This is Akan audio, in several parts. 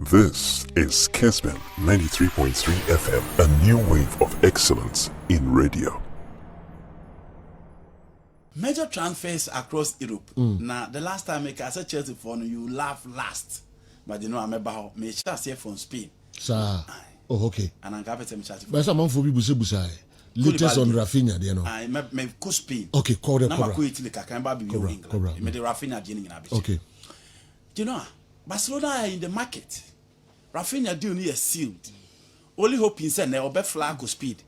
This is Kessben 93.3 FM, a new wave of excellence in radio. Major transfers across Europe. Now, the last time I said Chelsea for you laugh last. But you know, I'm about me here from Spain. Sir. Oh, okay. And I'm going to chat. But some for people say latest on Rafinha, you know. I may go Spain. Okay, call the Cobra. Me the Rafinha dealing in Abyss. Okay. You know, Barcelona are in the market. Rafinha deal near sealed. Only hope in send or be flag go speed.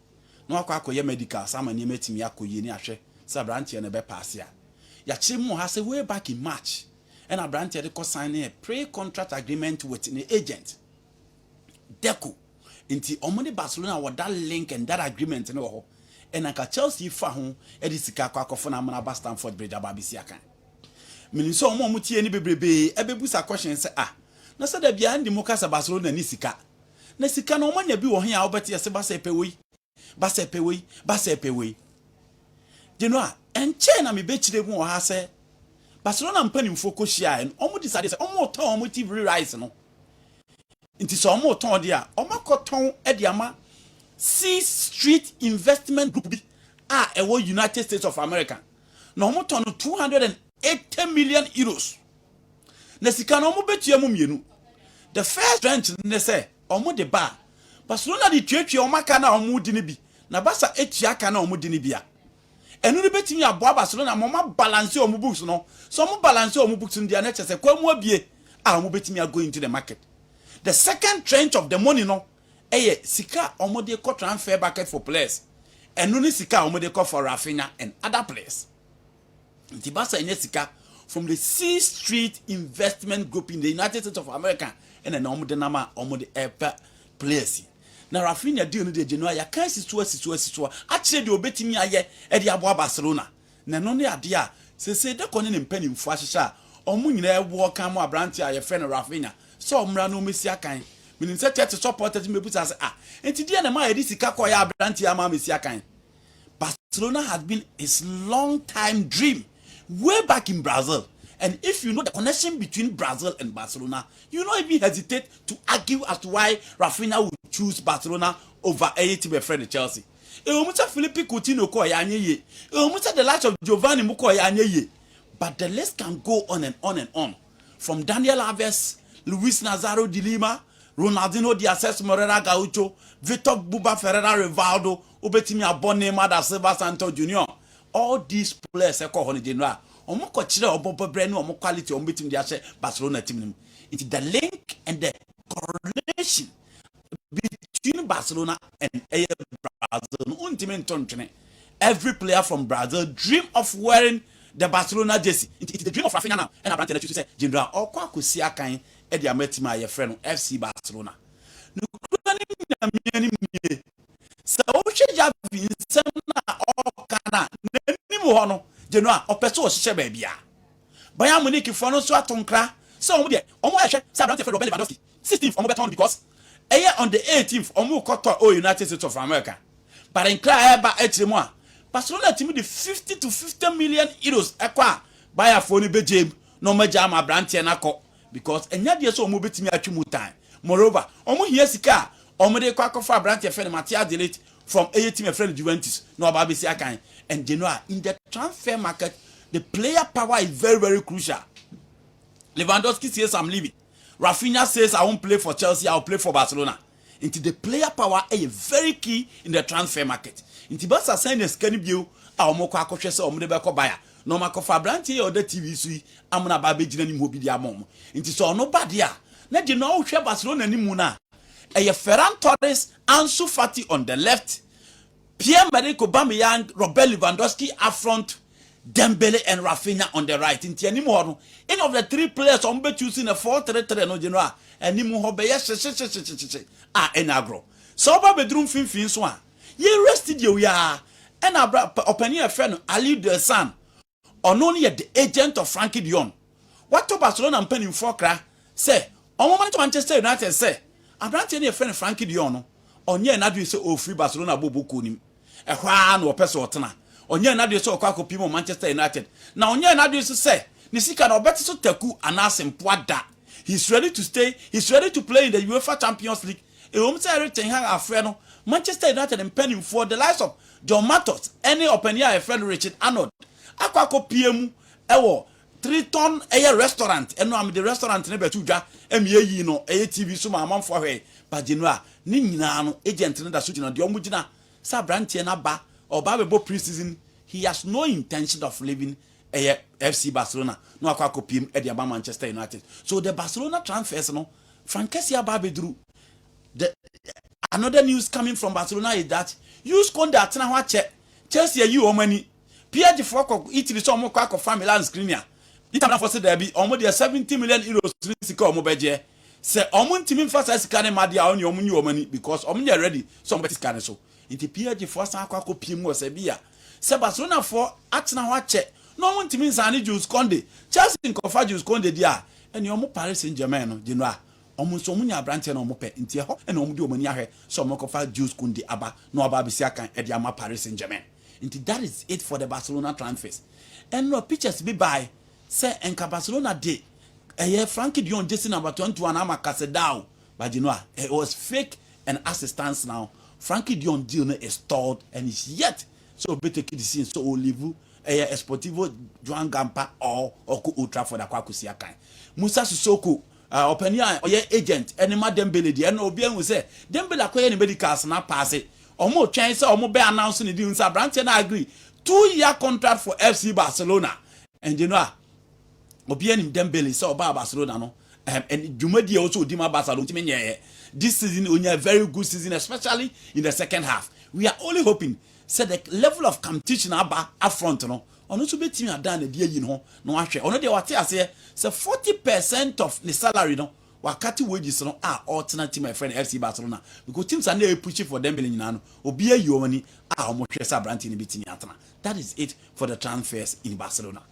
No akwa medical, some and you met me akuye ni ahwe. Sabranti and a be pass ya. Yachimo has a way back in March. And a branch had signing a pre-contract agreement with an agent. Deco. Inti omoni Barcelona with that link and that agreement no. And aka Chelsea fa ho e di sika kwakofo na amana ba Stamford Bridge ababisi akan. Miniso omo mutie ni bebrebe e bebusa question say na say da bia ndi mukasa Barcelona ni sika. Na sika no omanya bi wo he a obeti yese ba se pewei. You know, and China me be chire mu ha say Barcelona mpanimfo ko hia en omo decide say omo ton omo TV rights no. Nti so omo ton de a omo koton e de ama C Street Investment Group bi ewo United States of America. Na omo ton 280 million euros. Na sika na omo betua mu mienu. The first tranche ne say omo de ba Barcelona di twetwe omo aka na omo di ne bi. Na Barca etua aka na omo di ne bia. Enu ne betimi aboa Barcelona mo ma balance omo books no. So omo balance omo books ndia na chese kwa mu abie omo betimi go into the market. The second tranche of the money no sika omo de ko transfer bucket for players. Enu ne sika omo de ko for Rafinha and other players. Nti Barca enya sika from the C Street Investment Group in the United States of America and then omo de nama omo de players. Na Rafinha deal no de January ya kan situa akire de obetimi aye e de aboa Barcelona na no ne ade a se de kone ne mpanimfo ahyehya omo nyina ewo kan mo abranti aye fe no Rafinha so omra no mesi akan menim se tete supporters mebuta say enti dia na ma yedi sika ko ya abranti ama mesi akan. Barcelona had been his long time dream way back in Brazil. And if you know the connection between Brazil and Barcelona, you don't even hesitate to argue as to why Rafinha would choose Barcelona over any team friend Chelsea. Felipe Coutinho ko ya anyeye. The likes of Giovanni Muko ya anyeye. But the list can go on and on and on. From Daniel Alves, Luis Nazário de Lima, Ronaldinho de Assis Moreira Gaucho, Vitor Buba Ferreira Rivaldo, Obetimi Abone Mada Silva Santos Jr. All these players are called general. Omo ko chire obobo brand no omo quality omo betim dia share Barcelona team. It is the link and the correlation between Barcelona and Brazil. Every player from Brazil dream of wearing the Barcelona jersey. It is the dream of Rafinha now. And I to say general okwa kosi akan e dia metima ye friend FC Barcelona. No krani mi so o hwe ja vinsem na okana nanim ho no Genoa opeso o hye ba bia Bayern Munich for no so atonkra so omo de omo ehwe Sabrante Fredo Lewandowski 16th omo beton because on the 18th omo koto United States of America but in cry eba etremu a Barcelona team the 50 to 50 million euros ekwa Bayern for ni bejem no maja ma Brante na ko because enya de so omo betimi atwemu time moreover omo hia sika omo de kwa kofa Brante Fredo Matthias de Ligt from a team friend Juventus no ababisi akan and Genoa in the transfer market the player power is very very crucial. Lewandowski says I'm leaving. Rafinha says I won't play for Chelsea, I'll play for Barcelona. Into the player power is very key in the transfer market. Into Barca sign a scanny view our moko akoshe se omo de be ko buyer. No ma ko fa Brante or the TV sui amuna ba be gina ni mo bi dia mom. Into so no bad ya. Na de no hwe Barcelona ni mu na. Ferran Torres, Ansu Fati on the left, Pierre-Emerick Aubameyang, Robert Lewandowski up front, Dembele and Rafinha on the right. In anymore, any of the three players on be choosing a 4-3-3 no general. And nimu hobe enagro. So ba bedroom fin so a. Ye rested you ya. And opening a friend Ali De San. Or only the agent of Frankie Dion. What to Barcelona and penning for cra say. On moment to Manchester United say. I'm not any friend Frankie Dion. Onye na do say o free Barcelona bobo kunim. E hwa na opeso otena. Onye na do say okwa kopimo Manchester United. Na onye na do say ni sika na obeti so taku anasempo ada. He's ready to stay. He's ready to play in the UEFA Champions League. Manchester United and penning for the likes of John Matos, any open year friend Richard Arnold. Aquaco PM ewo 3-ton restaurant. And no, I'm the restaurant never tuja ME no TV so my mom for her. But Genoa, Ninano, agent in the suit on the Omujina, Sabrantiana ba or Babebo preseason. He has no intention of leaving FC Barcelona. No Aquaco PM at the Manchester United. So the Barcelona transfers no Frankesia Babedru. Another news coming from Barcelona is that you score that now check Chelsea you money. Pierre Foko Italy so mo kwa family and screen ya. Ita for say there be almost 70 million euros sika omo beje. Say omo ntimi mfa sika ma dia on your money because omo ready somebody scan so. Inti Pierre for san kwa piem wo se bia. Say Barcelona for atena ho check. No omo ntimi nsan Jules Conde. Chelsea nkofa Jules Conde dia. Eni omo Paris Saint-Germain no Genoa. Omo so munya branche na omo pe ntie ho na omo di omani ahwe so omo kofa Jules Kunde aba na oba bisia kan e dia ma Paris Saint-Germain. Nti that is it for the Barcelona transfers. And no pictures be by say enka Barcelona day Frankie de Jong jersey number 21 ama Kessben, but you know it was fake and assistance now. Frankie de Jong deal is stalled and is yet so better kid scene so Olivu Esportivo Joan Gampa or Oku Ultra for the Kwakusia kan. Musa Sissoko opinion or agent any ma Dembele di and obian will say Dembele akoye ni medicals na pass it omo chance omo be announcing the deal say branch na agree 2-year contract for FC Barcelona and you know obian in Dembele say oba Barcelona no and Jumadi also Dima Barcelona this season only a very good season especially in the second half. We are only hoping say the level of competition up front no ono so betimi adan na die yi no no ahwe ono de wate ase say 40% of the salary no wakati wages no alternative my friend FC Barcelona because teams are now pushing for them nyina no obi ayi omani omo hwe sa branch ni betimi atana. That is it for the transfers in Barcelona.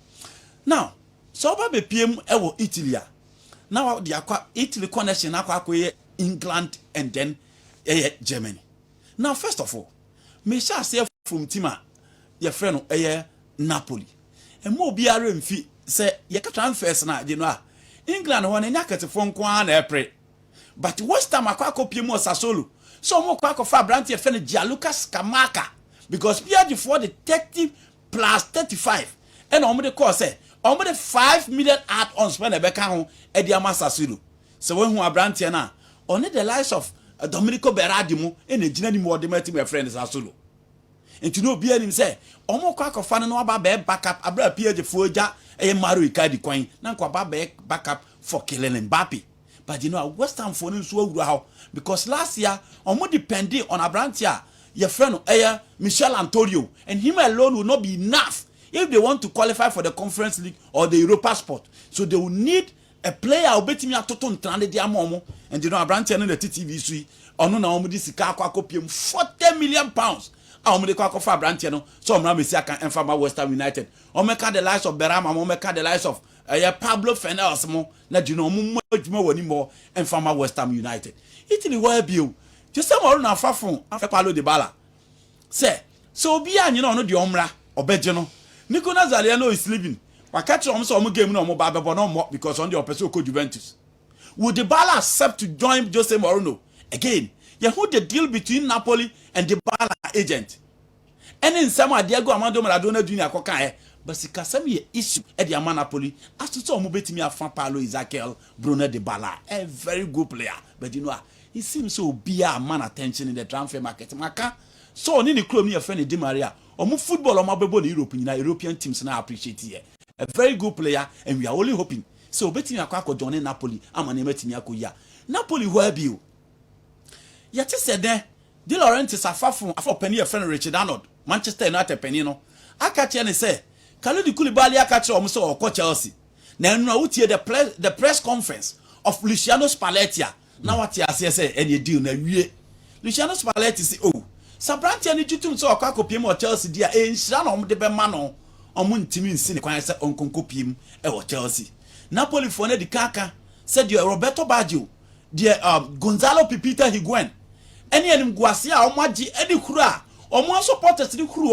Now so ba be PM ewo Italy now the Italy connection akwa England and then Germany. Now first of all me shall say from Tima your friend Napoli. And more biara mfi say ye ka transfers na you know England won enya kete fon kwa na April. But West Ham akwa pie mo Sassuolo. So mo kwa fa brand ye friend Gianluca Scamacca because Pierre for the 30 plus 35 and omo de call say omo de 5 million add-on spend e be ka ho e dia Sassuolo. So when who brand here na only the likes of Domenico Berardi mo e na gina ni mo de mati my friend Sassuolo. And you know be him say omo kwa fan no aba be backup abra PG foja e Mario Icardi kwan na kwa ba be backup for Kylian Mbappe. But you know West Ham for no so awura how because last year omo depending on Abrantia your friend Michel Antonio and him alone will not be enough if they want to qualify for the Conference League or the Europa spot. So they will need a player obetimi atoto ntrande dia momo and you know Abrantia no the TTV sui ono na omo di sika akwa piem 40 million pounds. Omo de kwa for branch no so omo na mesi aka enfa ba West Ham United omo the likes of Berama omo the likes of Pablo Fernandes mo na you know omo adwuma wani mo enfa ma West Ham United Italy wa bio just say mo na afafon afepalo de bala say so obi anyi na ono de omra obeje no Nicolas Zaliano is leaving wakati omo so omo game no omo ba bebo no mo because on the opposite ko Juventus. Would the Bala accept to join Jose Mourinho again? You who the deal between Napoli and the Bala agent. And in some Diego Armando Maradona Jr. Kokae, but Sikasami issue at the Napoli. As to so mubeti me a fan Paulo Isaquel Bruno de Bala, a very good player. But you know, he seems so be a man attention in the transfer market. Maka so ni the club near friend Di Maria. Omu football or mabebo European teams now appreciate here. A very good player, and we are only hoping. So betting a quack join Napoli, I'm an emetimia. Napoli where be you? Yet said there, De Laurentiis are far from a penny of friend Richard Arnold, Manchester United penny no. I catch and say, Kaludi Koulibaly I catch almost or Chelsea. Now no hear the press conference of Luciano Spalletti. Now what you say any deal na wie. Luciano Spalletti say oh, Sabranti ani tutum so akwa piem o Chelsea dia e nhira na om de be ma no. Omo ntimi nsi ne kwan se onkonko piem e wo Chelsea. Napoli for na di kaka said you Roberto Baggio, dear Gonzalo Pipita Higuain. Any enim guasi a omo agi edi kuru a omo supporters di kuru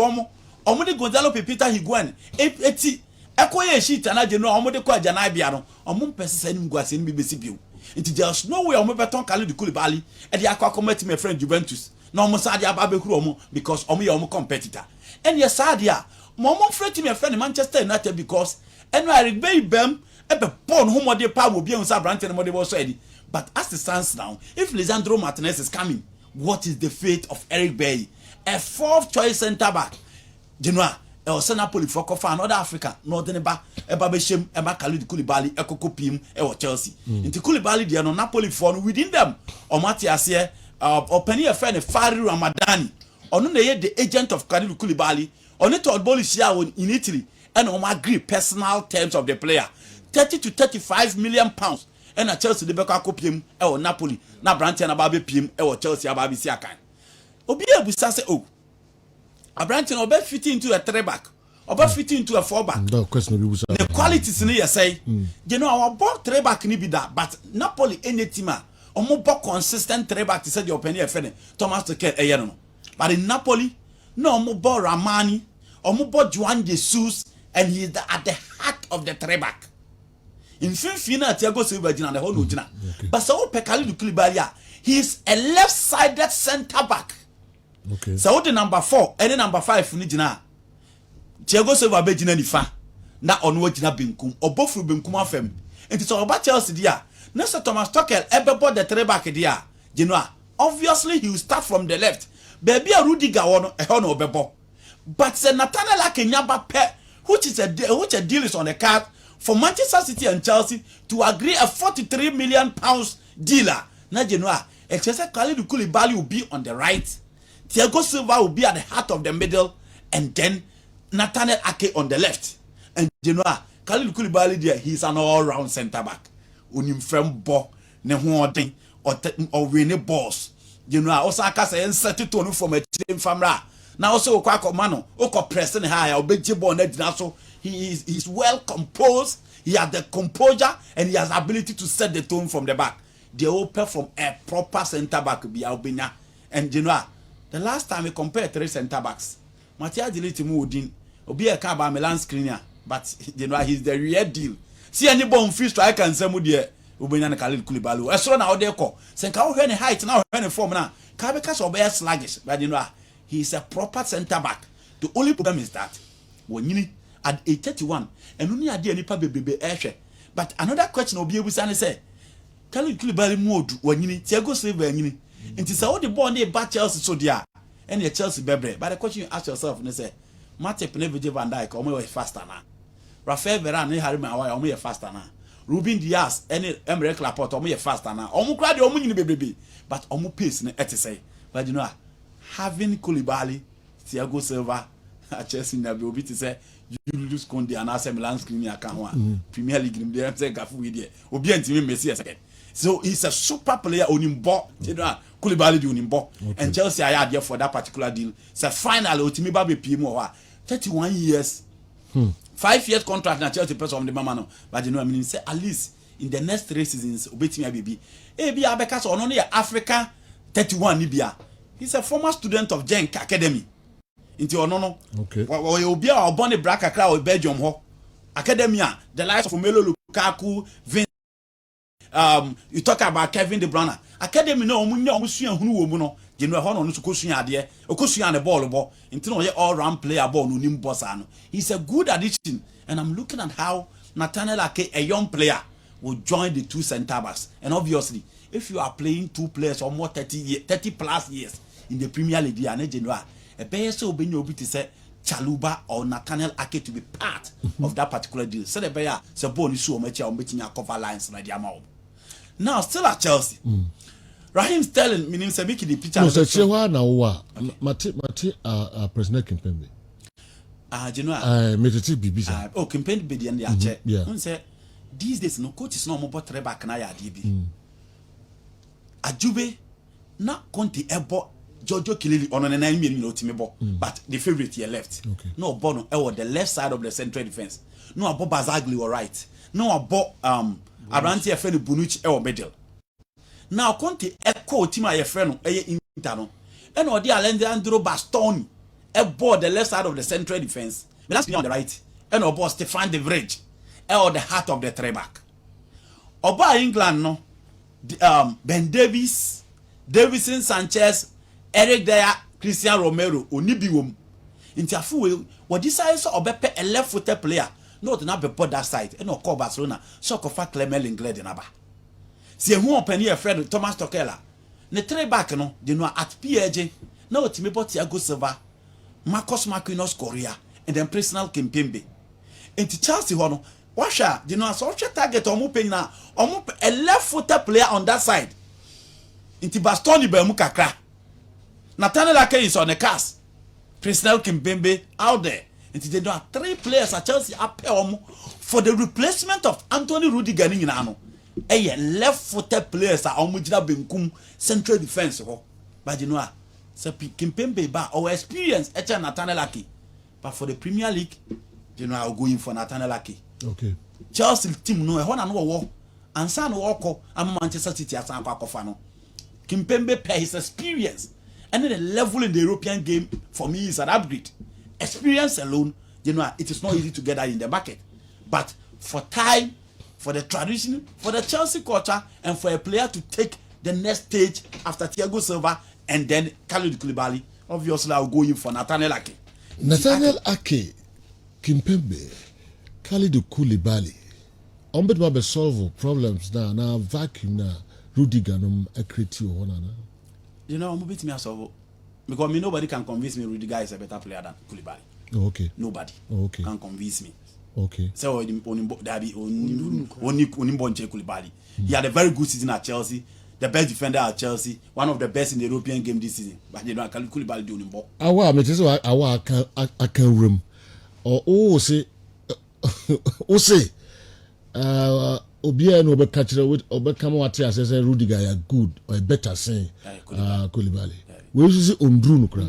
omo de Gonzalo Pipita Higuain eti Ekoye sheet and I know omo de kwa jana bia no omo mpese sanim guase ni bibesi bio nti there's no way omo beton Khalid Koulibaly e de akwa committee my friend Juventus na omo sa de aba be huru omo because omo ye omo competitor and yes sadia omo freti my friend Manchester United because eno Eric Bailly e be born homo de pa obi ehun sa brand no mo de bo so edi but as it stands now if Lisandro Martinez is coming what is the fate of Eric Bailly a fourth choice centre back Genoa or Napoli for Kofa another Africa northern eba be shem eba Khalid Koulibaly ekoko pim e Chelsea into Koulibaly dia no Napoli for within them or Matias here or Penny affair Fari Ramadani or no the agent of Khalid Koulibaly on it or Bolisia in Italy and on agree personal terms of the player 30 to 35 million pounds and a Chelsea the beka kopiem e Napoli na branch na ba be pim e Chelsea aba bi si akan obi ebusa say oh Abrantin obe fit into a 3-back, obe fit into a 4-back. No question be the qualities ni say. You know our ball 3-back ni be that, but Napoli any team omo ball consistent 3-back to say the open here Thomas Tuchel no. But in Napoli, no omo ball Ramani, omo ball Juan Jesus, and he is at the heart of the 3-back. In Finfina, Thiago Silva Jina the whole Jina. But so Khalid Koulibaly, he is a left-sided centre back. Okay. So the number 4 and the number 5 ni jina Thiago Silva be jina nifa na ono jina benkum obofru benkum afem enti so oba Chelsea dia na so Thomas Tuchel ebebo the 3-back dia Genoa obviously he will start from the left baby a Rudiger wono e ho no obebo but say Nathaniel Akenyaba pe which a deal is on the card for Manchester City and Chelsea to agree a 43 million pounds dealer na Genoa except Khalid Koulibaly will be on the right, Thiago Silva will be at the heart of the middle, and then Nathaniel Ake on the left. And you know, Khalid Koulibaly there, he's an all-round centre back. Unim from ball, ne holding or winning balls. You know, also I can say insert to from a team famra. Now also kwako mano, oko pressing high, or big jibbo on so he's well composed. He has the composure and he has the ability to set the tone from the back. They open from a proper centre back be Albania. And you know, the last time we compared 3 centre backs, Matthias Delete Moudin, Obi a Kaba Milan screener, but you know he's the real deal. See any bomb free striker and some dear Ubina Khalid Koulibaly. I saw now they call. Senka when height now when form now. Kabekas or bear sluggish, but you know he's a proper centre back. The only problem is that when you at 8:31 and only idea any baby air. But another question will be able to say Khalid Koulibaly mode when you need Thiago Silva and you. And it's all the ball near back Chelsea so dear. And your Chelsea bebre. But the question you ask yourself and say, Matip never Van Dijk or more faster now. Rafael Varane Harry Maguire or more faster now. Ruben Diaz any Emre Laporte or more faster now. Omu crowd the omu baby. But omu pace ne say. But you know, having Koulibaly, Thiago Silva at Chelsea never will be to say you lose Conde and AC Milan screen your account. Premier League in the say Gafu with you. Obi and Timmy Messi second. So he's a super player on him ball. You know, Koulibaly on him ball. And Chelsea are there for that particular deal. So finally, ultimately, Baby PM 31 years, 5 years contract. Now Chelsea person on the mama no. But you know, I mean, say at least in the next 3 seasons, obeti me baby. Ebi abeka so only Africa 31 Libya. He's a former student of Genk Academy. Into ono. Okay. Obi a born a black Accra or Belgium ho. Academia, the likes of Melo Lukaku, you talk about Kevin De Bruyne. Academy no omunye omusua hunu wo mu no. Je no ho no no sukosua ade. Okosua the ball until no all round player ball no nim boss ano. He's a good addition and I'm looking at how Nathaniel Ake, a young player, will join the 2 centre backs. And obviously, if you are playing 2 players or more 30 plus years in the Premier League, and Genoa, a player so be no to say Chaluba or Nathaniel Ake to be part of that particular deal. So the player so bonus so much on betting your cover lines like the amount. Now still at Chelsea. Raheem Sterling meaning say make the picture. No, say chewa na wa. Mate president campaign. Genoa. Metete bibi sa. Oh, campaign be the end ya che. Won say these days no coach is no more but back na ya DB. Ajube na Conte ebo Giorgio Kilili on 9 million ultimate but the favorite here left. Okay. No Bono the left side of the central defense. No abo Bazagli or right. No abo Aranti Efeni Bonucci or middle. Now Conte echo team a Efeno Inter no. And or the Alessandro Bastoni ebo the left side of the central defense. But that's me on the right. and obo Stefan de Vrij or the heart of the three back. Oba England no Ben Davies, Davison Sanchez, Eric Dyer, Christian Romero, Onibiwom. Inti afu we decide so obepe a left-footed player. Not na be put that side. E no call Barcelona. So ko fa Clement Lenglet na ba. Si ehun open here friend Thomas Tuchel. Ne three back no, they know at PAJ. Na otimi bot Thiago Silva, Marcus Marquinhos Correa, and then personal Kimpembe. Inti Chelsea ho no, washa, they know so target omo pen na, omo a left-footed player on that side. Inti Bastoni be mu kakra. Nathaniel Ake is on the cast. Personal Kimpembe out there. And they do have 3 players at Chelsea up for the replacement of Anthony Rudiger in ano. A left-footed players are Omujina Benkum central defense. But you know, so Kimpembe ba our experience at Nathaniel Ake. But for the Premier League, you know, I'll go in for Nathaniel Ake. Okay. Chelsea team no one and war. And San Woko and Manchester City at San Pakofano. Kimpembe pay his experience. And then the level in the European game for me is an upgrade. Experience alone, you know, it is not easy to get that in the market. But for time, for the tradition, for the Chelsea culture, and for a player to take the next stage after Thiago Silva and then Kalidou Koulibaly, obviously I'll go in for Nathaniel Ake. Nathaniel Ake, Kimpembe, Kalidou Koulibaly. Ombet be solve problems na vacuum na Rudiger no equity or one. You know, I'm a bit me solve. Because nobody can convince me Rudiger is a better player than Koulibaly. Oh, okay. Nobody can convince me. Okay. So Onimbo Koulibaly. He had a very good season at Chelsea, the best defender at Chelsea, one of the best in the European game this season. But you know, Koulibaly do Onimbo. Awa, me tell awa I can room. Or say Obia no be catch with Obekamo Watia says Rudiger are good or better say Koulibaly. We used to say Ondru Nukra.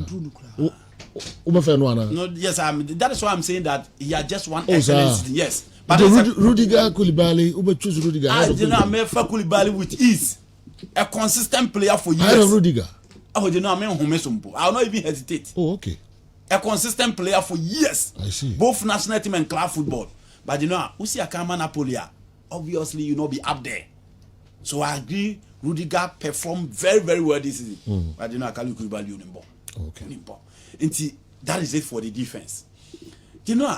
No, yes, that is why I'm saying that he had just one excellent season. Yes. But Rudiger Koulibaly, Ube choose Rudiger. I did not make for Koulibaly with ease. A consistent player for years. I have Rudiger. Oh, you know, I will not even hesitate. Oh, okay. A consistent player for years. I see. Both national team and club football. But you know, Usi Akama Napoli, obviously, you know, be up there. So I agree. Rudiger performed very, very well this season. But you know, Kalidou Koulibaly Unimbo. Okay. And that is it for the defense. You know,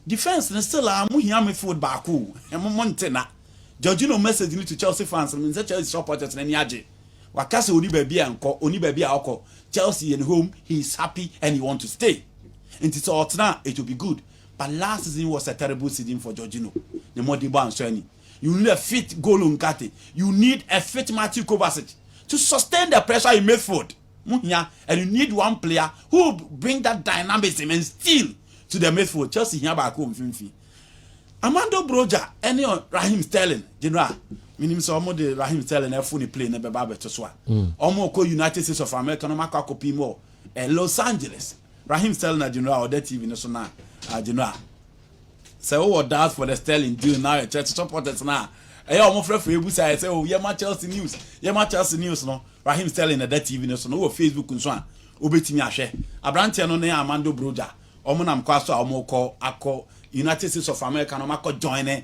defense is still a MidField Baku. And Montana. Georgino message to Chelsea fans. I mean, Chelsea supporters and Yaji. Wakase Oni baby Oko. Chelsea and home, he is happy and he wants to stay. And it's all now, it will be good. But last season was a terrible season for Georgino. The Modiba and Shani. You need a fit Golo Nkate. You need a fit Matthew Kovacic to sustain the pressure in midfield. And you need one player who will bring that dynamism and steel to the midfield. Chelsea here back home. Armando Broja, any Raheem Sterling, General. Meaning so almost the Raheem Sterling a funny play never babe to swa. Almost United States of America no maka copy more. Los Angeles. Raheem Sterling na General or that TV no so na General. So what does for the Sterling deal now? Church supporters now. I almost referee who say oh yeah my Chelsea news. Yeah my Chelsea news no. Raheem Sterling na that TV no so no Facebook nso a obetimi ahwe. Abrante no na Armando Broja. Omo nam kwaso a omo call akọ United States of America no mako join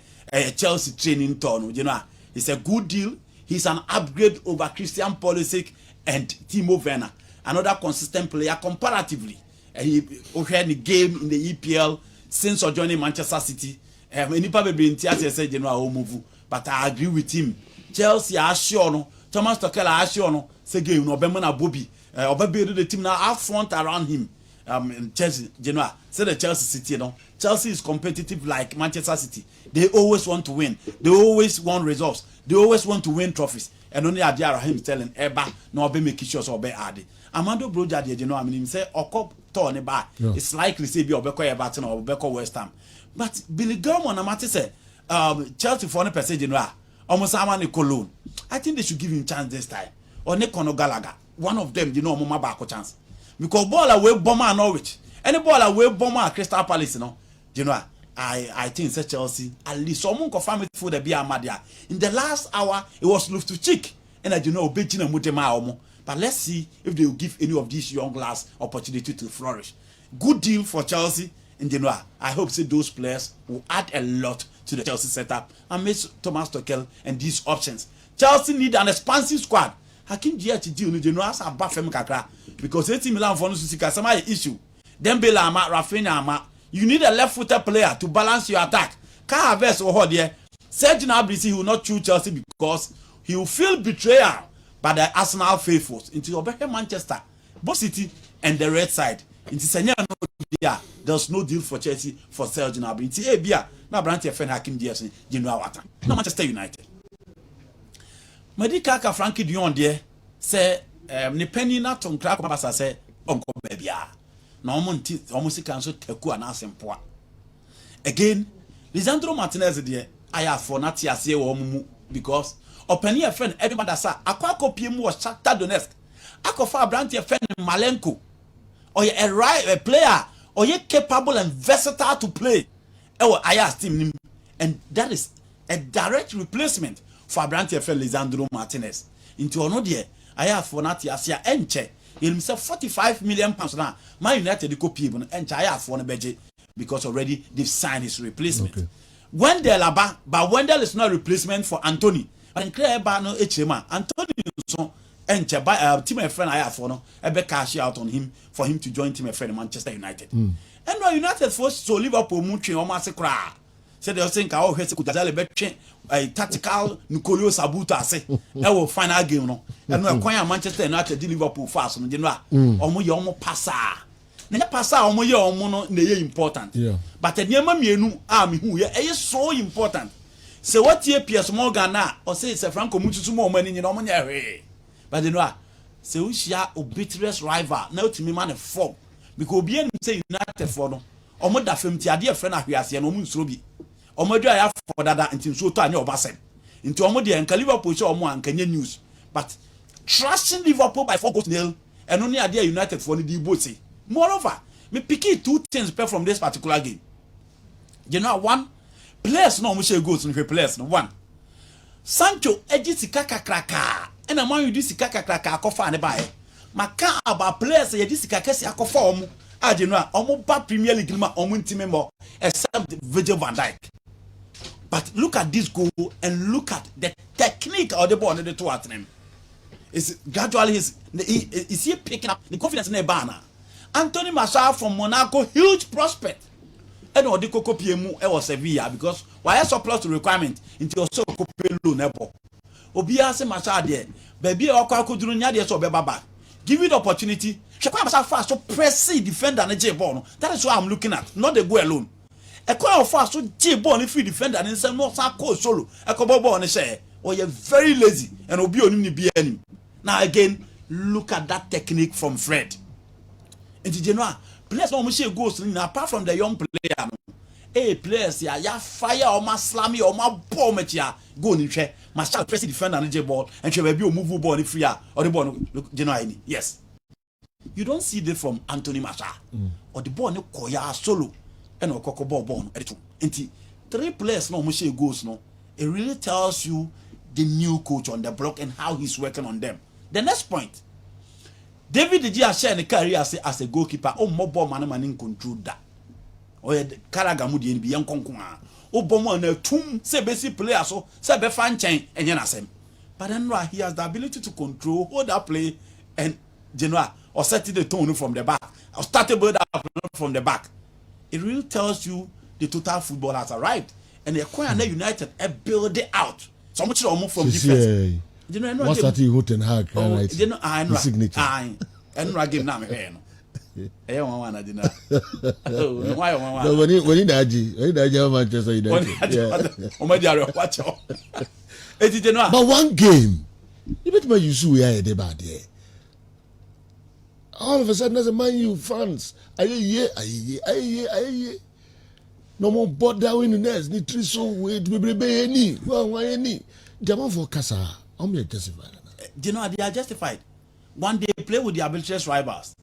Chelsea training tour no. You know, it's a good deal. He's an upgrade over Christian Pulisic and Timo Werner. Another consistent player comparatively. He had the game in the EPL since joining Manchester City. Nipa be been tia say general move, but I agree with him. Chelsea are sure no. Thomas Tuchel are sure no. Say game no be na Bobby. Obabe the team now up front around him. Chelsea general say the Chelsea City no. Chelsea is competitive like Manchester City. They always want to win. They always want results. They always want to win trophies. And only Adia Raheem Sterling Eba no be make sure so be add. Amando Broja de general I mean say okop turn ba. It's likely say be obeko Everton or obeko West Ham. But Billy Gilmore na mate say Chelsea for no percent general almost amani Cologne. I think they should give him chance this time. Or Nekono Gallagher. One of them you know mama back chance. Because ball away bomber at Norwich. Any ball away bomber at Crystal Palace, you know. You know, I think it's Chelsea. At least someone confirmed it for the Bia Madia. In the last hour, it was Loftus-Cheek. And you know, Beijing and Mutema Omo. But let's see if they will give any of these young lads opportunity to flourish. Good deal for Chelsea. And you know, I hope say those players will add a lot to the Chelsea setup and make Thomas Tuchel and these options. Chelsea need an expansive squad. Hakim Ziyech deal you know as a bafem kakra because 80 Milan for no some issue. Dembele ama, Rafinha ama. You need a left-footed player to balance your attack. Kai Havertz or there. Serge Gnabry will not choose Chelsea because he will feel betrayal by the Arsenal faithfuls into your Manchester, both City and the red side. Into Senya no there. There's no deal for Chelsea for Serge Gnabry. Into Abia na branch your friend Hakim Ziyech you know what? No Manchester United. Medika ka Frankie Dion there say ni penny na ton crack pasa say onko bebia. Na almost cancel teku and asempoa. Again, Lisandro Martinez there I have for not ase wo mu because openi a friend everybody say akwa kopie mu was Shakhtar Donetsk. Akofa branch your friend Malenko. Or a player or you capable and versatile to play. Ayas team and that is a direct replacement for Brandt Lisandro Martinez. Into another, I have for not Yasia Enche. Himself 45 million pounds now. My United copy and I have for a budget because already they've signed his replacement. Okay. Wendell Aba, but Wendell is not a replacement for Anthony. But in clear no HMA, Anthony so Enche by team friend I have for no ebe cash out on him for him to join team friend Manchester United. And when United forced to Liverpool much or massacre. Said they think I heard Kudazale between a tactical Nicolio Sabuta say that will final game no and no kwanya Manchester United Liverpool fast no general omo ye omo passa na passa omo ye omo no na ye important but the niam mienu a me hu ye so important say what ye PS Morgan na or say say Franco Mututu mo mani ni no omo nya hwe but you know say we share obituous rival na otimi man form because obi en say United for no omo da fam ti ade friend ahwiase no omo nsuro bi omo do ya for dada nti so to anya obasem nti omo de enka Liverpool show omo ankanya news but trusting Liverpool by 4-0 and only ade United for the boat. Moreover, me pick two things from this particular game. You know, one players no mo share goals no players no one Sancho eji sika kakraka and a man you do sika kakraka akofa ne bae maka about players eji sika kesi akofa omo you know omo ba Premier League ma omo ntime mo except Virgil van Dijk. But look at this goal and look at the technique of the ball on the two at him. It's gradually is he picking up the confidence in the banner. Anthony Martial from Monaco, huge prospect. And or the Coco PMU was Sevilla because why surplus to requirement into so pay loan nebo. Obia se Martial there, baby or Kakudru Nadia so baba. Give it the opportunity. Shakwa Martial fast so press defender and J ball. That is what I'm looking at, not the go alone. A call fast so J ball if you defender and say no solo. A couple ball on the share. Or you're very lazy and obi on him be any. Now again, look at that technique from Fred. And did you know? Players no share goals apart from the young player. Hey players ya fire or ma slam or ma ball match ya go in chair. Must press the defender and J ball and she will be a move ball if free or the ball look you know any. Yes. You don't see that from Anthony Martial. Or the ball no koya solo and or coco ball and three players no share goals no. It really tells you the new coach on the block and how he's working on them. The next point, David De Gea share the career as a goalkeeper. Oh, more ball man control that. Oh, yeah, Karagamudi and Bian Konkuma. Oh, Bomo and a tomb say basic player so say be fan chain and Yanasem. But then he has the ability to control, hold that play and general or set the tone from the back or start a build up from the back. It really tells you the total football has arrived and the Aquarian United build it out. So much move from defense. You know, what's that you and hag? You know, I know. Signature. I give now here. I don't want to dinner. Why? No, when you daji Manchester United. Oh my dear, watch out. But one game, you bet my you see we are bad there. All of a sudden, as a Man U fans, aye. No more bother winning this. Ni triso wait we be any. Why any? Jamon for Casa. I'm justified. You know they are justified. One day play with the arbitrary rivals.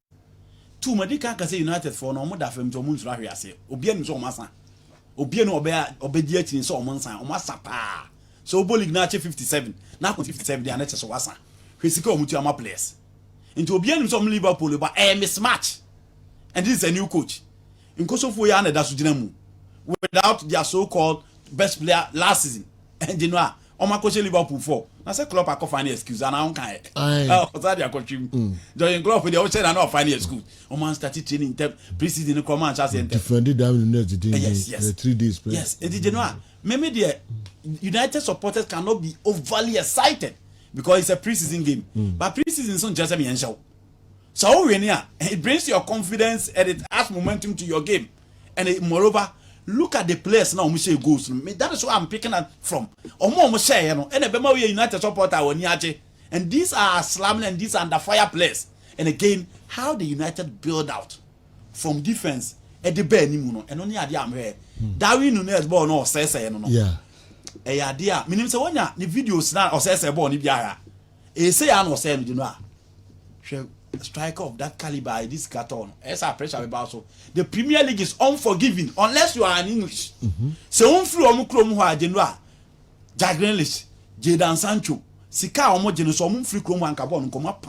Two Medica can say United for no more than from Jomun's Rahia say. Obian so massa. Obian obedient in so monsa. Omasapa. So Bowl Ignace 57. Now 57 they are not so wasa. Physical Mutiama players. Into Obian some Liverpool but a mismatch. And this is a new coach. Nkosofo ya na da so gina mu without their so-called best player last season. And you know, Omakoshe Liverpool 4. I said Klopp I find excuse and I don't care. Oh, that they coach him. Join Klopp they all said I not find excuse. Oman started training pre-season in command just defended down in the 3 days. Yes, and did you know? Maybe the United supporters cannot be overly excited because it's a pre-season game. But pre-season is not just a show. So when it brings your confidence and it adds momentum to your game. And moreover, look at the players now. Goals. That is where I'm picking up from. And a United supporter and these are slamming and these are under fire players. And again, how the United build out from defense at the bare and only idea I'm here. Darwin Nunes born or says yeah. A idea. Meaning so when the videos now or says born if you say I know saying you know. Striker of that caliber, this carton, as our pressure about so. The Premier League is unforgiving unless you are in English. So on through Omukrom who are Genoa, Jack Grealish, Jadon Sancho, Sika Omogenes, or Mumfree Chrome and Carbon, come up,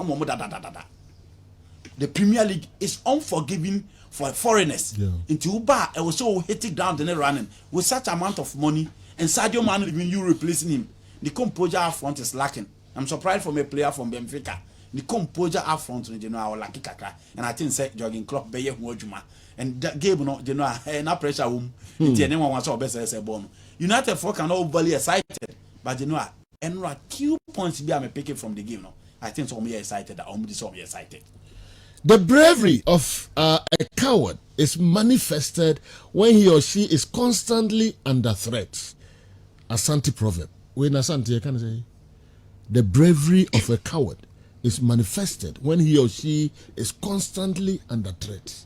The Premier League is unforgiving for foreigners. Yeah. Into Uba, I was so hitting down the net running with such amount of money, and Sadio Mane even you replacing him. The composure up front is lacking. I'm surprised from a player from Benfica. The composure up front in general like Kaka, and I think say jogging clock be Juma and that game no general na pressure room. Anyone wants our best as a bone. United folk can overly excited, but you know, and 2 points be I'm picking from the game now. I think some excited that some excited. The bravery of a coward is manifested when he or she is constantly under threat. Asante proverb. When Asante, I can say, the bravery of a coward is manifested when he or she is constantly under threat.